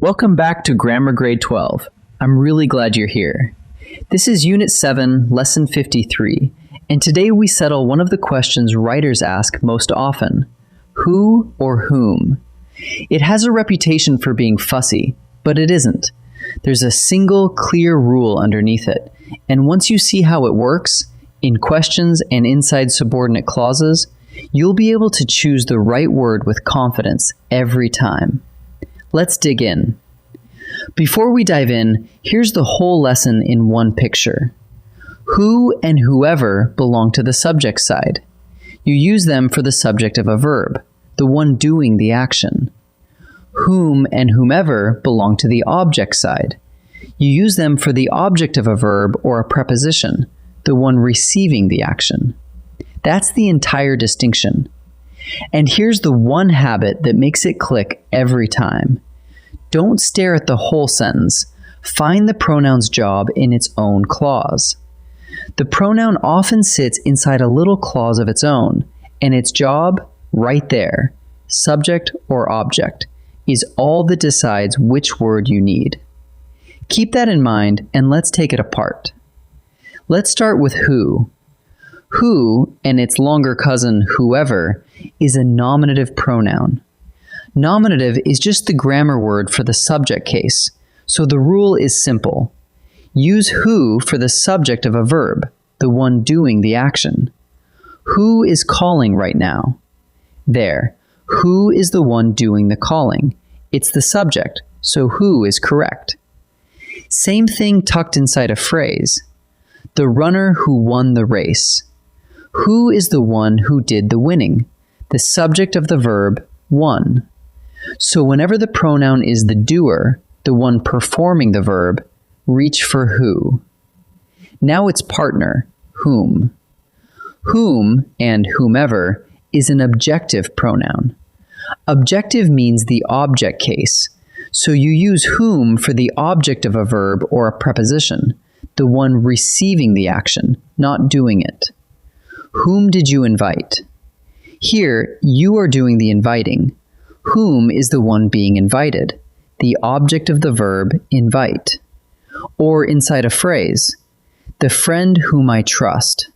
Welcome back to Grammar Grade 12. I'm really glad you're here. This is Unit 7, Lesson 53, and today we settle one of the questions writers ask most often: who or whom? It has a reputation for being fussy, but it isn't. There's a single, clear rule underneath it, and once you see how it works, in questions and inside subordinate clauses, you'll be able to choose the right word with confidence every time. Let's dig in. Before we dive in, here's the whole lesson in one picture. Who and whoever belong to the subject side. You use them for the subject of a verb, the one doing the action. Whom and whomever belong to the object side. You use them for the object of a verb or a preposition, the one receiving the action. That's the entire distinction. And here's the one habit that makes it click every time. Don't stare at the whole sentence. Find the pronoun's job in its own clause. The pronoun often sits inside a little clause of its own, and its job, right there, subject or object, is all that decides which word you need. Keep that in mind, and let's take it apart. Let's start with who. Who, and its longer cousin whoever, is a nominative pronoun. Nominative is just the grammar word for the subject case, so the rule is simple. Use who for the subject of a verb, the one doing the action. Who is calling right now? There. Who is the one doing the calling? It's the subject, so who is correct. Same thing tucked inside a phrase. The runner who won the race. Who is the one who did the winning? The subject of the verb won. So whenever the pronoun is the doer, the one performing the verb, reach for who. Now its partner, whom. Whom and whomever is an objective pronoun. Objective means the object case, so you use whom for the object of a verb or a preposition, the one receiving the action, not doing it. Whom did you invite? Here, you are doing the inviting. Whom is the one being invited, the object of the verb invite. Or inside a phrase, the friend whom I trust.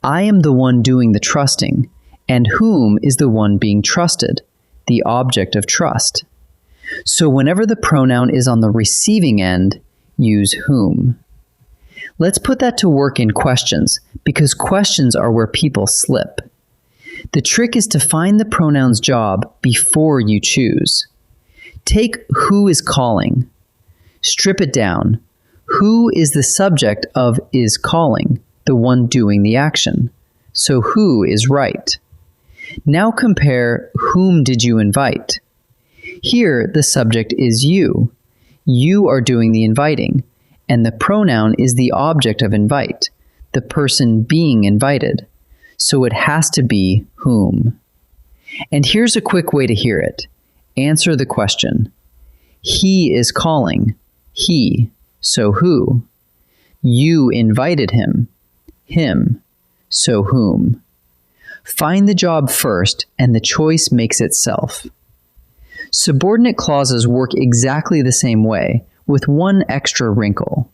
I am the one doing the trusting, and whom is the one being trusted, the object of trust. So whenever the pronoun is on the receiving end, use whom. Let's put that to work in questions, because questions are where people slip. The trick is to find the pronoun's job before you choose. Take who is calling. Strip it down. Who is the subject of is calling, the one doing the action? So who is right? Now compare whom did you invite? Here, the subject is you. You are doing the inviting, and the pronoun is the object of invite, the person being invited. So it has to be whom. And here's a quick way to hear it. Answer the question. He is calling. He. So who? You invited him. Him. So whom? Find the job first, and the choice makes itself. Subordinate clauses work exactly the same way, with one extra wrinkle.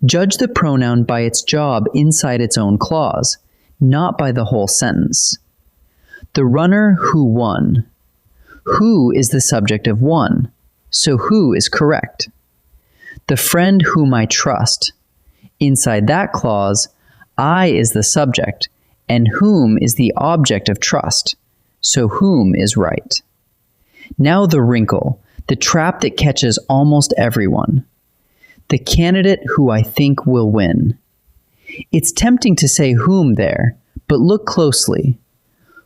Judge the pronoun by its job inside its own clause, not by the whole sentence. The runner who won. Who is the subject of won, so who is correct. The friend whom I trust. Inside that clause, I is the subject, and whom is the object of trust, so whom is right. Now the wrinkle, the trap that catches almost everyone. The candidate who I think will win. It's tempting to say whom there, but look closely.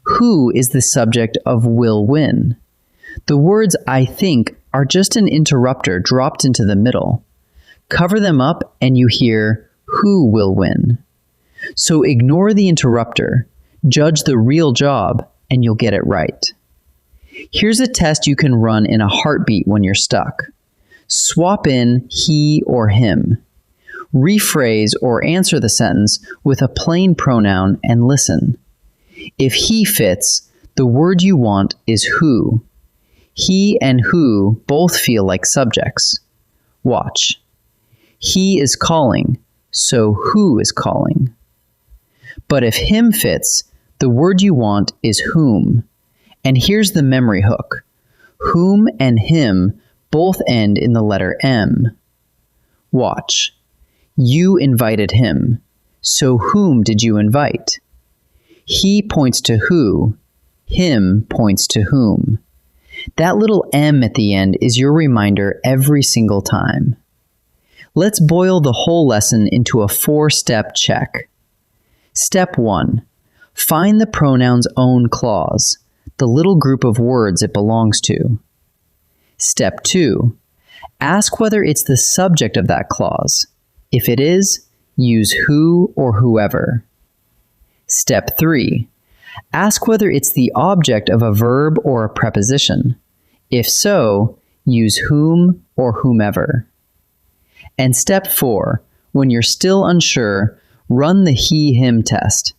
Who is the subject of will win? The words I think are just an interrupter dropped into the middle. Cover them up and you hear who will win. So ignore the interrupter, judge the real job, and you'll get it right. Here's a test you can run in a heartbeat when you're stuck. Swap in he or him. Rephrase or answer the sentence with a plain pronoun and listen. If he fits, the word you want is who. He and who both feel like subjects. Watch. He is calling, so who is calling? But if him fits, the word you want is whom. And here's the memory hook. Whom and him both end in the letter M. Watch. You invited him, so whom did you invite? He points to who, him points to whom. That little M at the end is your reminder every single time. Let's boil the whole lesson into a 4-step check. Step 1. Find the pronoun's own clause, the little group of words it belongs to. Step 2. Ask whether it's the subject of that clause. If it is, use who or whoever. Step 3. Ask whether it's the object of a verb or a preposition. If so, use whom or whomever. And step 4. When you're still unsure, run the he-him test.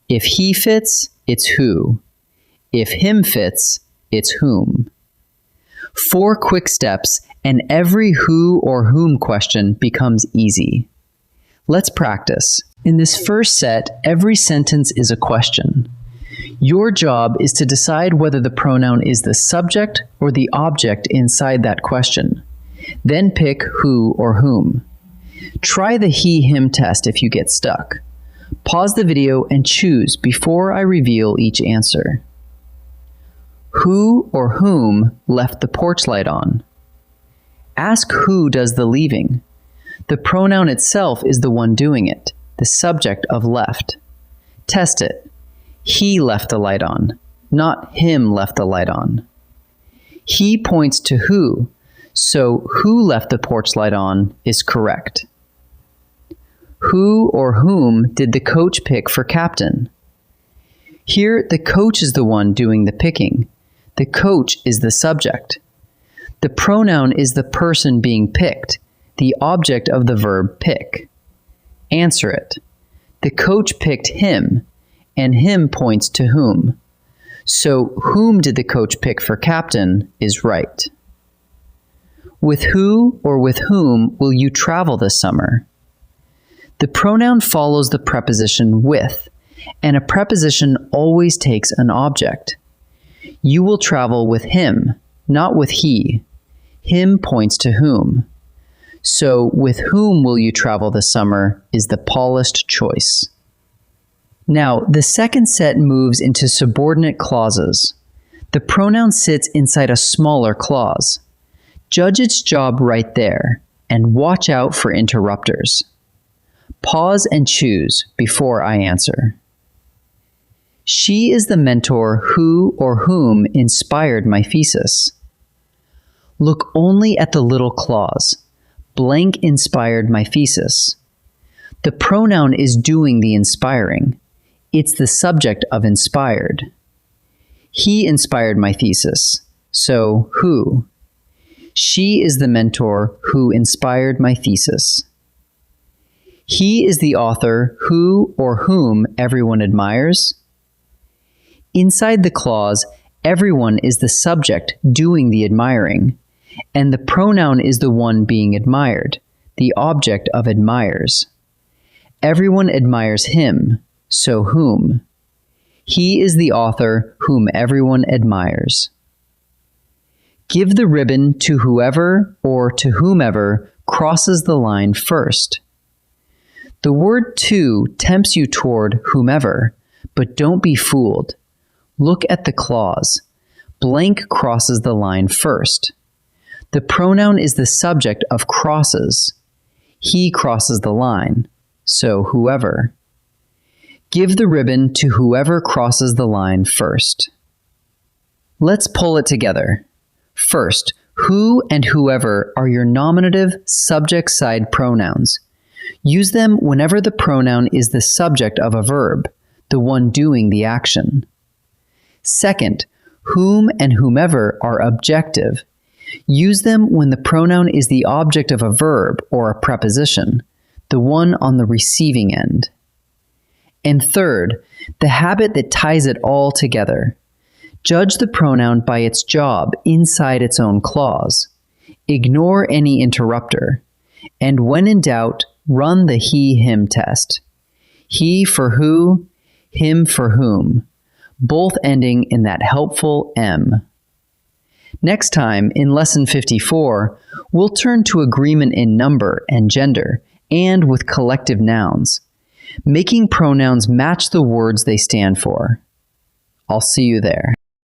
If he fits, it's who. If him fits, it's whom. 4 quick steps, and every who or whom question becomes easy. Let's practice. In this first set, every sentence is a question. Your job is to decide whether the pronoun is the subject or the object inside that question. Then pick who or whom. Try the he-him test if you get stuck. Pause the video and choose before I reveal each answer. Who or whom left the porch light on? Ask who does the leaving. The pronoun itself is the one doing it, the subject of left. Test it. He left the light on, not him left the light on. He points to who, so who left the porch light on is correct. Who or whom did the coach pick for captain? Here, the coach is the one doing the picking. The coach is the subject. The pronoun is the person being picked, the object of the verb pick. Answer it. The coach picked him, and him points to whom. So whom did the coach pick for captain is right. With who or with whom will you travel this summer? The pronoun follows the preposition with, and a preposition always takes an object. You will travel with him, not with he. Him points to whom. So, with whom will you travel this summer is the polished choice. Now, the second set moves into subordinate clauses. The pronoun sits inside a smaller clause. Judge its job right there, and watch out for interrupters. Pause and choose before I answer. She is the mentor who or whom inspired my thesis. Look only at the little clause. Blank inspired my thesis. The pronoun is doing the inspiring. It's the subject of inspired. He inspired my thesis. So, who? She is the mentor who inspired my thesis. He is the author who or whom everyone admires. Inside the clause, everyone is the subject doing the admiring, and the pronoun is the one being admired, the object of admires. Everyone admires him, so whom? He is the author whom everyone admires. Give the ribbon to whoever or to whomever crosses the line first. The word to tempts you toward whomever, but don't be fooled. Look at the clause. Blank crosses the line first. The pronoun is the subject of crosses. He crosses the line, so whoever. Give the ribbon to whoever crosses the line first. Let's pull it together. First, who and whoever are your nominative subject-side pronouns. Use them whenever the pronoun is the subject of a verb, the one doing the action. Second, whom and whomever are objective. Use them when the pronoun is the object of a verb or a preposition, the one on the receiving end. And third, the habit that ties it all together. Judge the pronoun by its job inside its own clause. Ignore any interrupter. And when in doubt, run the he-him test. He for who, him for whom, both ending in that helpful M. Next time, in Lesson 54, we'll turn to agreement in number and gender, and with collective nouns, making pronouns match the words they stand for. I'll see you there.